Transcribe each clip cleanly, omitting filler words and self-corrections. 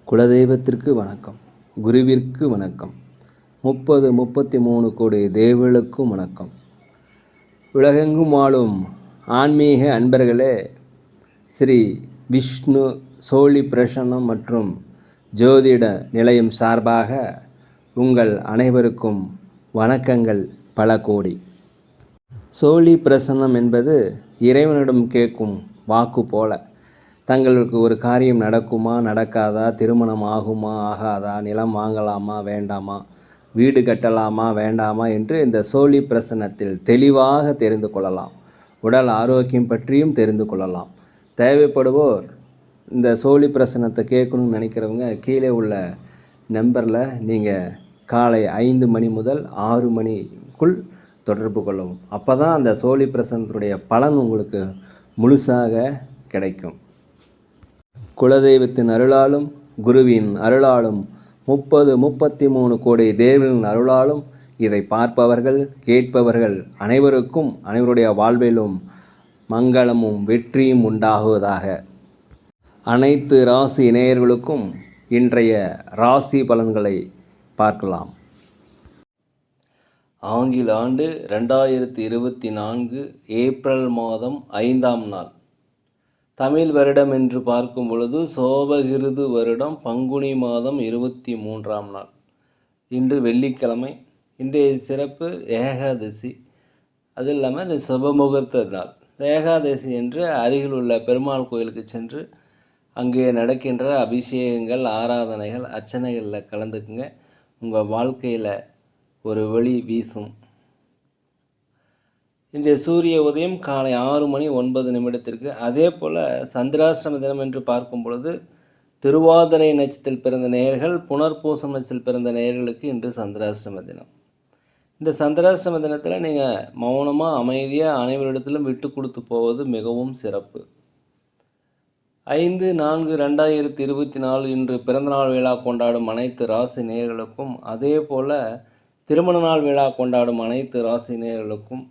குலதெய்வத்திற்கு வணக்கம், குருவிற்கு வணக்கம், 33 கோடி தேவர்களுக்கும் வணக்கம். உலகெங்கும் வாழும் ஆன்மீக அன்பர்களே, ஸ்ரீ விஷ்ணு சோழி பிரசன்னம் மற்றும் ஜோதிட நிலையம் சார்பாக உங்கள் அனைவருக்கும் வணக்கங்கள் பல கோடி. சோழி பிரசன்னம் என்பது இறைவனிடம் கேட்கும் வாக்கு போல. தங்களுக்கு ஒரு காரியம் நடக்குமா நடக்காதா, திருமணம் ஆகுமா ஆகாதா, நிலம் வாங்கலாமா வேண்டாமா, வீடு கட்டலாமா வேண்டாமா என்று இந்த சோழி பிரசன்னத்தில் தெளிவாக தெரிந்து கொள்ளலாம். உடல் ஆரோக்கியம் பற்றியும் தெரிந்து கொள்ளலாம். தேவைப்படுவோர் இந்த சோழி பிரசன்னத்தை கேட்கணும்னு நினைக்கிறவங்க கீழே உள்ள நம்பரில் நீங்கள் காலை 5 மணி முதல் 6 மணிக்குள் தொடர்பு கொள்ளவும். அப்போ தான் அந்த சோழி பிரசன்னத்துடைய பலன் உங்களுக்கு முழுசாக கிடைக்கும். குலதெய்வத்தின் அருளாலும் குருவின் அருளாலும் 33 கோடி தேவர்களின் அருளாலும் இதை பார்ப்பவர்கள் கேட்பவர்கள் அனைவருக்கும் அனைவருடைய வாழ்விலும் மங்களமும் வெற்றியும் உண்டாகுவதாக. அனைத்து ராசி நேயர்களுக்கும் இன்றைய ராசி பலன்களை பார்க்கலாம். ஆங்கில ஆண்டு 2024 ஏப்ரல் மாதம் 5ஆம் நாள். தமிழ் வருடம் என்று பார்க்கும் பொழுது சோபகிருது வருடம் பங்குனி மாதம் 23ஆம் நாள். இன்று வெள்ளிக்கிழமை. இன்றைய சிறப்பு ஏகாதசி. அது இல்லாமல் சுபமுகூர்த்த நாள். ஏகாதசி என்று அருகில் உள்ள பெருமாள் கோயிலுக்கு சென்று அங்கே நடக்கின்ற அபிஷேகங்கள், ஆராதனைகள், அர்ச்சனைகளில் கலந்துக்குங்க. உங்கள் வாழ்க்கையில் ஒரு ஒளி வீசும். இன்றைய சூரிய உதயம் காலை 6:09 அதே போல் சந்திராஷ்டம தினம் என்று பார்க்கும் பொழுது திருவாதிரை நட்சத்திரத்தில் பிறந்த நேயர்கள், புனர்பூசம் நட்சத்திரத்தில் பிறந்த நேயர்களுக்கு இன்று சந்திராஷ்டம தினம். இந்த சந்திராஷ்டம தினத்தில் நீங்கள் மௌனமாக அமைதியாக அனைவரிடத்திலும் விட்டு கொடுத்து போவது மிகவும் சிறப்பு. 5/4/2024 இன்று பிறந்தநாள் விழா கொண்டாடும் அனைத்து ராசி நேயர்களுக்கும், அதே போல் திருமண நாள் விழா கொண்டாடும் அனைத்து ராசி நேயர்களுக்கும்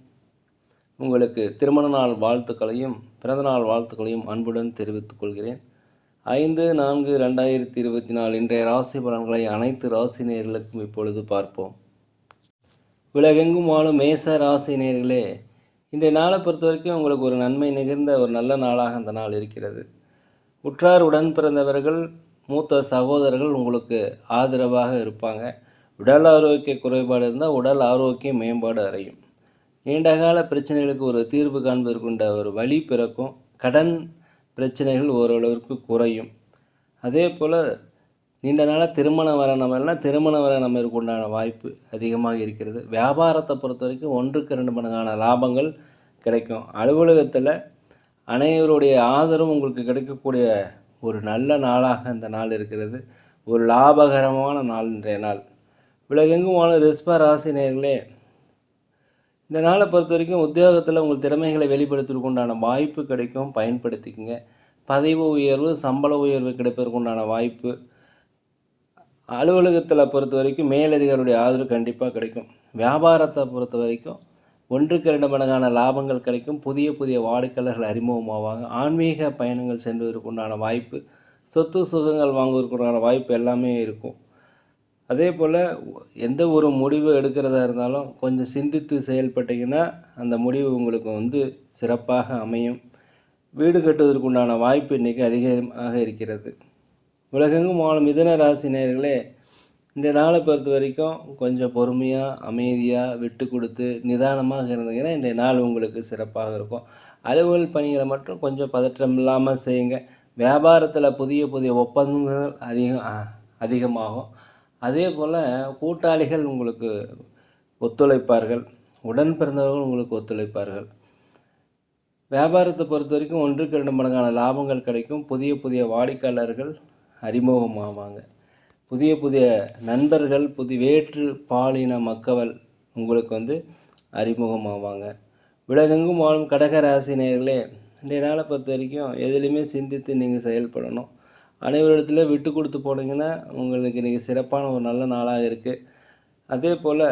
உங்களுக்கு திருமண நாள் வாழ்த்துக்களையும் பிறந்தநாள் வாழ்த்துக்களையும் அன்புடன் தெரிவித்துக் கொள்கிறேன். 5/4/2024 இன்றைய ராசி பலன்களை அனைத்து ராசி நேயர்களுக்கும் இப்பொழுது பார்ப்போம். உலகெங்கும் வாழும் மேச ராசி நேயர்களே, இன்றைய நாளை பொறுத்த வரைக்கும் உங்களுக்கு ஒரு நன்மை நிகழ்ந்த ஒரு நல்ல நாளாக அந்த நாள் இருக்கிறது. உற்றார் உடன் பிறந்தவர்கள், மூத்த சகோதரர்கள் உங்களுக்கு ஆதரவாக இருப்பாங்க. உடல் ஆரோக்கிய குறைபாடு இருந்தால் உடல் ஆரோக்கிய மேம்பாடு அடையும். நீண்டகால பிரச்சனைகளுக்கு ஒரு தீர்வு காண்பதற்குண்ட ஒரு வழி பிறக்கும். கடன் பிரச்சனைகள் ஓரளவிற்கு குறையும். அதே போல் நீண்ட நாளாக திருமணம் வர நம்மளுக்கு உண்டான வாய்ப்பு அதிகமாக இருக்கிறது. வியாபாரத்தை பொறுத்த வரைக்கும் 1க்கு 2 மடங்கான லாபங்கள் கிடைக்கும். அலுவலகத்தில் அனைவருடைய ஆதரவும் உங்களுக்கு கிடைக்கக்கூடிய ஒரு நல்ல நாளாக இந்த நாள் இருக்கிறது. ஒரு லாபகரமான நாள் இன்றைய நாள். உலகெங்கும் வாழும் ரிஷப ராசி நேயர்களே, இந்த நாளை பொறுத்த வரைக்கும் உத்தியோகத்தில் உங்கள் திறமைகளை வெளிப்படுத்துவதற்கு உண்டான வாய்ப்பு கிடைக்கும். பயன்படுத்திக்கங்க. பதவி உயர்வு, சம்பள உயர்வு கிடைப்பதற்கு உண்டான வாய்ப்பு. அலுவலகத்தில் பொறுத்த வரைக்கும் மேலதிகாரியுடைய ஆதரவு கண்டிப்பாக கிடைக்கும். வியாபாரத்தை பொறுத்த வரைக்கும் 1க்கு 2 மடங்கான லாபங்கள் கிடைக்கும். புதிய புதிய வாடிக்கையாளர்கள் அறிமுகமாவாங்க. ஆன்மீக பயணங்கள் செல்வதற்கு உண்டான வாய்ப்பு, சொத்து சுகங்கள் வாங்குவதற்கு உண்டான வாய்ப்பு எல்லாமே இருக்கும். அதே போல் எந்த ஒரு முடிவு எடுக்கிறதா இருந்தாலும் கொஞ்சம் சிந்தித்து செயல்பட்டிங்கன்னா அந்த முடிவு உங்களுக்கு சிறப்பாக அமையும். வீடு கட்டுவதற்கு உண்டான வாய்ப்பு இன்றைக்கி அதிகமாக இருக்கிறது. உலகெங்கும் வாழும் மிதுன ராசி நேயர்களே, இந்த நாளை பொறுத்த வரைக்கும் கொஞ்சம் பொறுமையாக, அமைதியாக, விட்டு கொடுத்து நிதானமாக இருந்தீங்கன்னா இன்றைய நாள் உங்களுக்கு சிறப்பாக இருக்கும். அலுவல் பணிகளை மட்டும் கொஞ்சம் பதற்றம் இல்லாமல் செய்யுங்க. வியாபாரத்தில் புதிய புதிய ஒப்பந்தங்கள் அதிகமாகும். அதே போல் கூட்டாளிகள் உங்களுக்கு ஒத்துழைப்பார்கள். உடன் பிறந்தவர்கள் உங்களுக்கு ஒத்துழைப்பார்கள். வியாபாரத்தை பொறுத்த வரைக்கும் 1க்கு 2 மடங்கான லாபங்கள் கிடைக்கும். புதிய புதிய வாடிக்கையாளர்கள் அறிமுகமாவாங்க. புதிய புதிய நண்பர்கள், வேற்று பாலின மக்கள் உங்களுக்கு அறிமுகமாவாங்க. உலகெங்கும் வாழும் கடக ராசி நேயர்களே, இன்றைய நாளை பொறுத்த வரைக்கும் எதுலேயுமே சிந்தித்து நீங்கள் செயல்படணும். அனைவரிடத்துலையும் விட்டு கொடுத்து போனீங்கன்னா உங்களுக்கு இன்றைக்கி சிறப்பான ஒரு நல்ல நாளாக இருக்குது. அதே போல்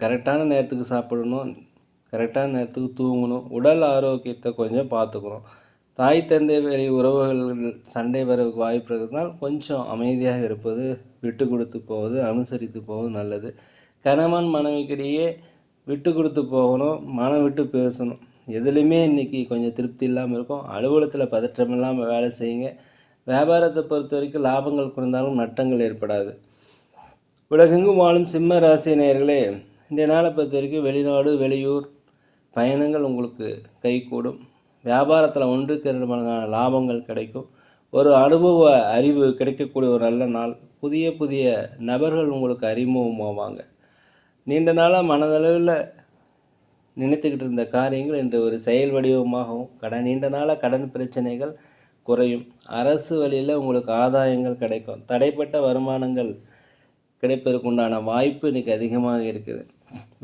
கரெக்டான நேரத்துக்கு சாப்பிடணும், கரெக்டான நேரத்துக்கு தூங்கணும். உடல் ஆரோக்கியத்தை கொஞ்சம் பார்த்துக்கணும். தாய் தந்தை வழி உறவுகள் சண்டை வரவுக்கு வாய்ப்பு இருக்கிறதுனால் கொஞ்சம் அமைதியாக இருப்பது, விட்டு கொடுத்து போவது, அனுசரித்து போவது நல்லது. கணவன் மனைவிக்கிடையே விட்டு கொடுத்து போகணும், மனம் விட்டு பேசணும். எதுலேயுமே இன்றைக்கி கொஞ்சம் திருப்தி இல்லாமல் இருக்கும். அலுவலகத்தில் பதற்றம் இல்லாமல் வேலை செய்யுங்க. வியாபாரத்தை பொறுத்த வரைக்கும் லாபங்கள் குறைந்தாலும் நட்டங்கள் ஏற்படாது. உலகெங்கும் வாழும் சிம்ம ராசி நேயர்களே, இந்த நாளை பொறுத்த வரைக்கும் வெளிநாடு வெளியூர் பயணங்கள் உங்களுக்கு கைகூடும். வியாபாரத்தில் 1க்கு 2 மடங்கான லாபங்கள் கிடைக்கும். ஒரு அனுபவ அறிவு கிடைக்கக்கூடிய ஒரு நல்ல நாள். புதிய புதிய நபர்கள் உங்களுக்கு அறிமுகமாவாங்க. நீண்ட நாளாக மனதளவில் நினைத்துக்கிட்டு இருந்த காரியங்கள் இன்று ஒரு செயல் வடிவமாகவும் நீண்ட நாளாக கடன் பிரச்சனைகள் குறையும். அரசு வழியில் உங்களுக்கு ஆதாயங்கள் கிடைக்கும். தடைப்பட்ட வருமானங்கள் கிடைப்பதற்குண்டான வாய்ப்பு இன்றைக்கி அதிகமாக இருக்குது.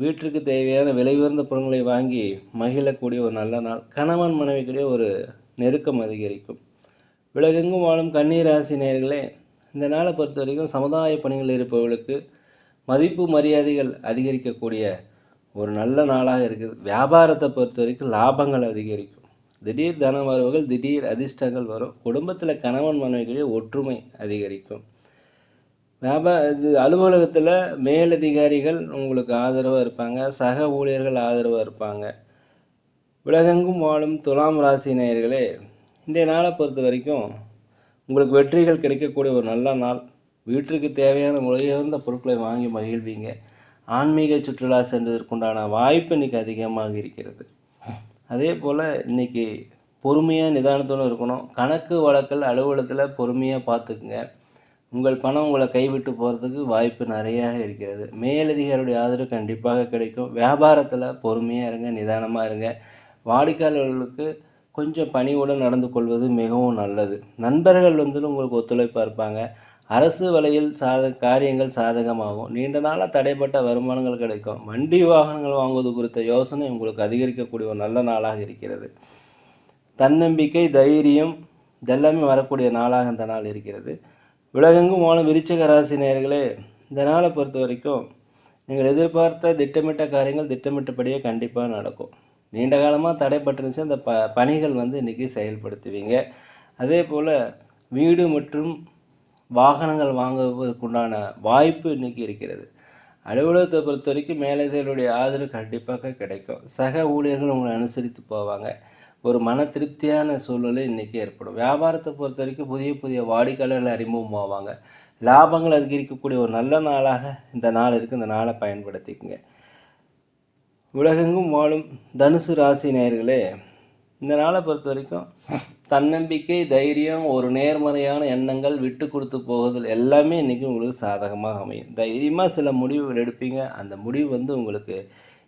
வீட்டிற்கு தேவையான விலை உயர்ந்த பொருட்களை வாங்கி மகிழக்கூடிய ஒரு நல்ல நாள். கணவன் மனைவிக்கிடையே ஒரு நெருக்கம் அதிகரிக்கும். உலகெங்கும் வாழும் கன்னி ராசி நேயர்களே, இந்த நாளை பொறுத்த வரைக்கும் சமுதாய பணிகள் இருப்பவர்களுக்கு மதிப்பு மரியாதைகள் அதிகரிக்கக்கூடிய ஒரு நல்ல நாளாக இருக்குது. வியாபாரத்தை பொறுத்த வரைக்கும் லாபங்கள் அதிகரிக்கும். திடீர் தன வரவுகள், திடீர் அதிர்ஷ்டங்கள் வரும். குடும்பத்தில் கணவன் மனைவிக்கிடையே ஒற்றுமை அதிகரிக்கும். அலுவலகத்தில் மேலதிகாரிகள் உங்களுக்கு ஆதரவாக இருப்பாங்க. சக ஊழியர்கள் ஆதரவாக இருப்பாங்க. உலகெங்கும் வாழும் துலாம் ராசி நேயர்களே, இன்றைய நாளை பொறுத்த வரைக்கும் உங்களுக்கு வெற்றிகள் கிடைக்கக்கூடிய ஒரு நல்ல நாள். வீட்டிற்கு தேவையான உயர்ந்த பொருட்களை வாங்கி மகிழ்வீங்க. ஆன்மீக சுற்றுலா சென்றதற்குண்டான வாய்ப்பு இன்றைக்கி அதிகமாக இருக்கிறது. அதே போல் இன்றைக்கி பொறுமையாக நிதானத்தோடு இருக்கணும். கணக்கு வழக்கல் அலுவலகத்தில் பொறுமையாக பார்த்துக்குங்க. உங்கள் பணம் உங்களை கைவிட்டு போகிறதுக்கு வாய்ப்பு நிறையாக இருக்கிறது. மேலதிகாரியுடைய ஆதரவு கண்டிப்பாக கிடைக்கும். வியாபாரத்தில் பொறுமையாக இருங்க, நிதானமாக இருங்க. வாடிக்கையாளர்களுக்கு கொஞ்சம் பணிவுடன் நடந்து கொள்வது மிகவும் நல்லது. நண்பர்கள் உங்களுக்கு ஒத்துழைப்பாக இருப்பாங்க. அரசு வழியில் காரியங்கள் சாதகமாகும். நீண்ட நாளாக தடைப்பட்ட வருமானங்கள் கிடைக்கும். வண்டி வாகனங்கள் வாங்குவது குறித்த யோசனை உங்களுக்கு அதிகரிக்கக்கூடிய ஒரு நல்ல நாளாக இருக்கிறது. தன்னம்பிக்கை, தைரியம் இதெல்லாமே வரக்கூடிய நாளாக இந்த நாள் இருக்கிறது. உலகெங்கும் வாழும் விருச்சிக ராசி நேயர்களே, இந்த நாளை பொறுத்த வரைக்கும் நீங்கள் எதிர்பார்த்த திட்டமிட்ட காரியங்கள் திட்டமிட்டபடியே கண்டிப்பாக நடக்கும். நீண்ட காலமாக தடைப்பட்டிருந்துச்சு அந்த பணிகள் இன்றைக்கி செயல்படுத்துவீங்க. அதே போல் வீடு மற்றும் வாகனங்கள் வாங்குவதற்குண்டான வாய்ப்பு இன்றைக்கி இருக்கிறது. அலுவலகத்தை பொறுத்த வரைக்கும் மேலதிகாரிகளுடைய ஆதரவு கண்டிப்பாக கிடைக்கும். சக ஊழியர்கள் உங்களை அனுசரித்து போவாங்க. ஒரு மன திருப்தியான சூழ்நிலை இன்றைக்கி ஏற்படும். வியாபாரத்தை பொறுத்த வரைக்கும் புதிய புதிய வாடிக்கையாளர்கள் அறிமுகமாவாங்க. லாபங்கள் அதிகரிக்கக்கூடிய ஒரு நல்ல நாளாக இந்த நாள் இருக்குது. இந்த நாளை பயன்படுத்திக்கங்க. உலகெங்கும் வாழும் தனுசு ராசி நேயர்களே, இந்த நாளை பொறுத்த வரைக்கும் தன்னம்பிக்கை, தைரியம், ஒரு நேர்மறையான எண்ணங்கள், விட்டு கொடுத்து போகுதல் எல்லாமே இன்றைக்கி உங்களுக்கு சாதகமாக அமையும். தைரியமாக சில முடிவுகள் எடுப்பீங்க. அந்த முடிவு உங்களுக்கு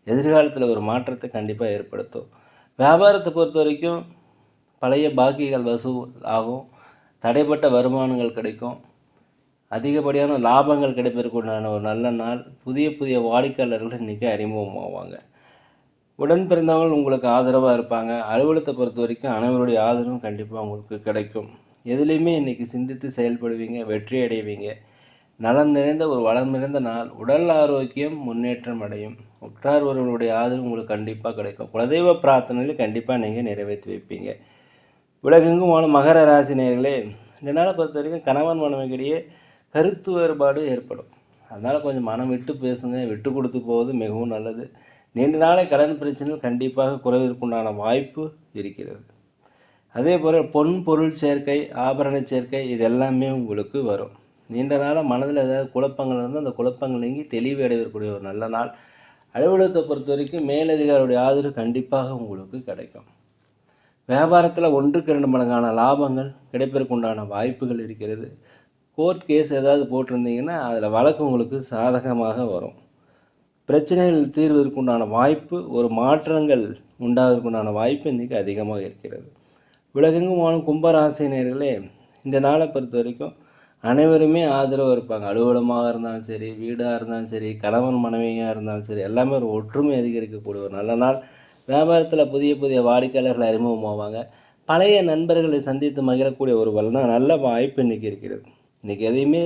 எதிர்காலத்தில் ஒரு மாற்றத்தை கண்டிப்பாக ஏற்படுத்தும். வியாபாரத்தை பொறுத்த வரைக்கும் பழைய பாக்கிகள் வசூல் ஆகும். தடைப்பட்ட வருமானங்கள் கிடைக்கும். அதிகப்படியான லாபங்கள் கிடைப்பதற்குண்டான ஒரு நல்ல நாள். புதிய புதிய வாடிக்கையாளர்கள் இன்றைக்கி அறிமுகமாவாங்க. உடன் பிறந்தவர்கள் உங்களுக்கு ஆதரவாக இருப்பாங்க. அலுவலகத்தை பொறுத்த வரைக்கும் அனைவருடைய ஆதரவும் கண்டிப்பாக உங்களுக்கு கிடைக்கும். எதுலேயுமே இன்றைக்கி சிந்தித்து செயல்படுவீங்க, வெற்றி அடைவீங்க. நலம் நிறைந்த ஒரு வளம் நிறைந்த நாள். உடல் ஆரோக்கியம் முன்னேற்றம் அடையும். உற்றார் உறவுகளுடைய ஆதரவு உங்களுக்கு கண்டிப்பாக கிடைக்கும். குலதெய்வ பிரார்த்தனையில் கண்டிப்பாக நீங்கள் நிறைவேற்றி வைப்பீங்க. உலகெங்கும் வாழும் மகர ராசி நேயர்களே, இந்த நாளை பொறுத்த வரைக்கும் கணவன் மனைவிக்கிடையே கருத்து வேறுபாடு ஏற்படும். அதனால் கொஞ்சம் மனம் விட்டு பேசுங்க. விட்டு கொடுத்து போவது மிகவும் நல்லது. நீண்ட நாளை கடன் பிரச்சனைகள் கண்டிப்பாக குறைவதற்குண்டான வாய்ப்பு இருக்கிறது. அதே போல் பொன் பொருள் சேர்க்கை, ஆபரண சேர்க்கை இதெல்லாமே உங்களுக்கு வரும். நீண்ட நாளாக மனதில் ஏதாவது குழப்பங்கள் இருந்தால் அந்த குழப்பங்கள் நீங்கி தெளிவு அடைவதற்குரிய ஒரு நல்ல நாள். அலுவலகத்தை பொறுத்த வரைக்கும் மேலதிகாரியுடைய ஆதரவு கண்டிப்பாக உங்களுக்கு கிடைக்கும். வியாபாரத்தில் 1க்கு 2 மடங்கான லாபங்கள் கிடைப்பதற்குண்டான வாய்ப்புகள் இருக்கிறது. கோர்ட் கேஸ் ஏதாவது போட்டிருந்தீங்கன்னா அதில் வழக்கு உங்களுக்கு சாதகமாக வரும். பிரச்சனைகள் தீர்வதற்குண்டான வாய்ப்பு, ஒரு மாற்றங்கள் உண்டாவதற்குண்டான வாய்ப்பு இன்றைக்கி அதிகமாக இருக்கிறது. உலகெங்கும் வாழும் கும்பராசினியர்களே, இந்த நாளை பொறுத்த வரைக்கும் அனைவருமே ஆதரவாக இருப்பாங்க. அலுவலகமாக இருந்தாலும் சரி, வீடாக இருந்தாலும் சரி, கணவன் மனைவியாக இருந்தாலும் சரி, எல்லாமே ஒரு ஒற்றுமை அதிகரிக்கக்கூடிய ஒரு நல்ல நாள். வியாபாரத்தில் புதிய புதிய வாடிக்கையாளர்கள் அறிமுகமாவாங்க. பழைய நண்பர்களை சந்தித்து மகிழக்கூடிய ஒரு நல்ல வாய்ப்பு இன்றைக்கி இருக்கிறது. இன்றைக்கி எதையுமே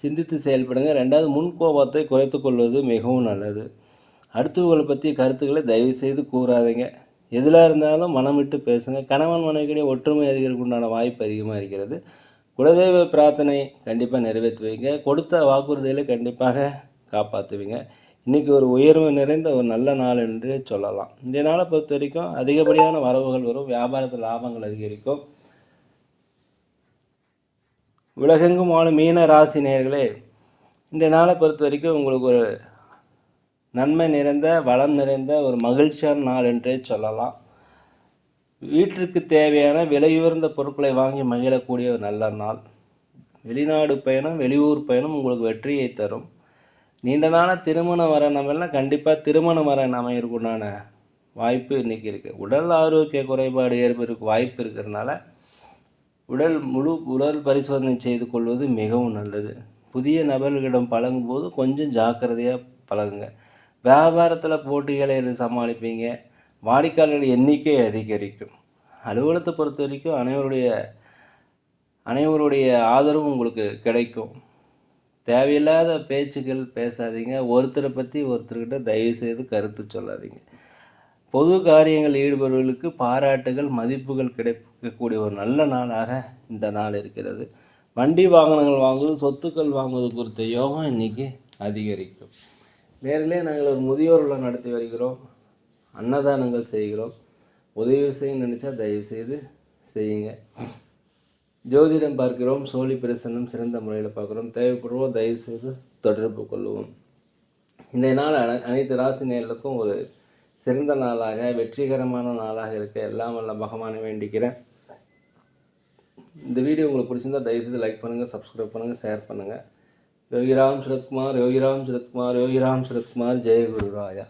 சிந்தித்து செயல்படுங்க. 2வது முன்கோபத்தை குறைத்து கொள்வது மிகவும் நல்லது. அடுத்தவர்களை பற்றிய கருத்துக்களை தயவுசெய்து கூறாதீங்க. எதில் இருந்தாலும் மனம் விட்டு பேசுங்க. கணவன் மனைவிக்கிடையே ஒற்றுமை அதிகரிக்க உண்டான வாய்ப்பு அதிகமாக இருக்கிறது. குலதெய்வ பிரார்த்தனை கண்டிப்பாக நிறைவேற்றுவீங்க. கொடுத்த வாக்குறுதிகளை கண்டிப்பாக காப்பாற்றுவீங்க. இன்றைக்கி ஒரு உயர்வு நிறைந்த ஒரு நல்ல நாள் என்று சொல்லலாம். இன்றைய நாளை பொறுத்த வரைக்கும் அதிகப்படியான வரவுகள் வரும். வியாபாரத்தில் லாபங்கள் அதிகரிக்கும். உலகெங்கும் வாழும் மீன ராசி நேயர்களே, இன்றைய நாளை பொறுத்த வரைக்கும் உங்களுக்கு ஒரு நன்மை நிறைந்த வளம் நிறைந்த ஒரு மகிழ்ச்சியான நாள் என்றே சொல்லலாம். வீட்டிற்கு தேவையான விலையுயர்ந்த பொருட்களை வாங்கி மகிழக்கூடிய ஒரு நல்ல நாள். வெளிநாடு பயணம், வெளியூர் பயணம் உங்களுக்கு வெற்றியை தரும். நீண்ட நாளாக திருமணம் வர நம்மளாம் கண்டிப்பாக திருமணம் வர அமையறதுக்குண்டான வாய்ப்பு இன்றைக்கி இருக்குது. உடல் ஆரோக்கிய குறைபாடு ஏற்படுறதுக்கு வாய்ப்பு இருக்கிறதுனால உடல் பரிசோதனை செய்து கொள்வது மிகவும் நல்லது. புதிய நபர்களிடம் பழகும்போது கொஞ்சம் ஜாக்கிரதையாக பழகுங்க. வியாபாரத்தில் போட்டிகளை சமாளிப்பீங்க. வாடிக்கையாளர்கள் எண்ணிக்கை அதிகரிக்கும். அலுவலகத்தை பொறுத்த வரைக்கும் அனைவருடைய ஆதரவும் உங்களுக்கு கிடைக்கும். தேவையில்லாத பேச்சுக்கள் பேசாதீங்க. ஒருத்தரை பற்றி ஒருத்தர்கிட்ட தயவுசெய்து கருத்து சொல்லாதீங்க. பொது காரியங்கள் ஈடுபடுவர்களுக்கு பாராட்டுகள், மதிப்புகள் கிடைக்கக்கூடிய ஒரு நல்ல நாளாக இந்த நாள் இருக்கிறது. வண்டி வாகனங்கள் வாங்குவது, சொத்துக்கள் வாங்குவது குறித்த யோகம் இன்றைக்கி அதிகரிக்கும். நேரிலே நாங்கள் ஒரு முதியோர் இல்லம் நடத்தி வருகிறோம். அன்னதானங்கள் செய்கிறோம். உதவி செய்ய நினச்சா தயவுசெய்து செய்யுங்க. ஜோதிடம் பார்க்கிறோம். சோழி பிரசன்னம் சிறந்த முறையில் பார்க்குறோம். தேவைப்படுவோம் தயவுசெய்து தொடர்பு கொள்வோம். இன்றைய நாள் அனைத்து ராசி நேயர்களுக்கும் ஒரு சிறந்த நாளாக, வெற்றிகரமான நாளாக இருக்க எல்லாம் வல்ல பகவானை வேண்டிக்கிறேன். இந்த வீடியோ உங்களுக்கு பிடிச்சிருந்தால் தயவுசெய்து லைக் பண்ணுங்கள், சப்ஸ்கிரைப் பண்ணுங்கள், ஷேர் பண்ணுங்கள். யோகிராம் சுரத்குமார், யோகிராம் சுரத்குமார், யோகிராம் சுரத்குமார். ஜெய குருராயா.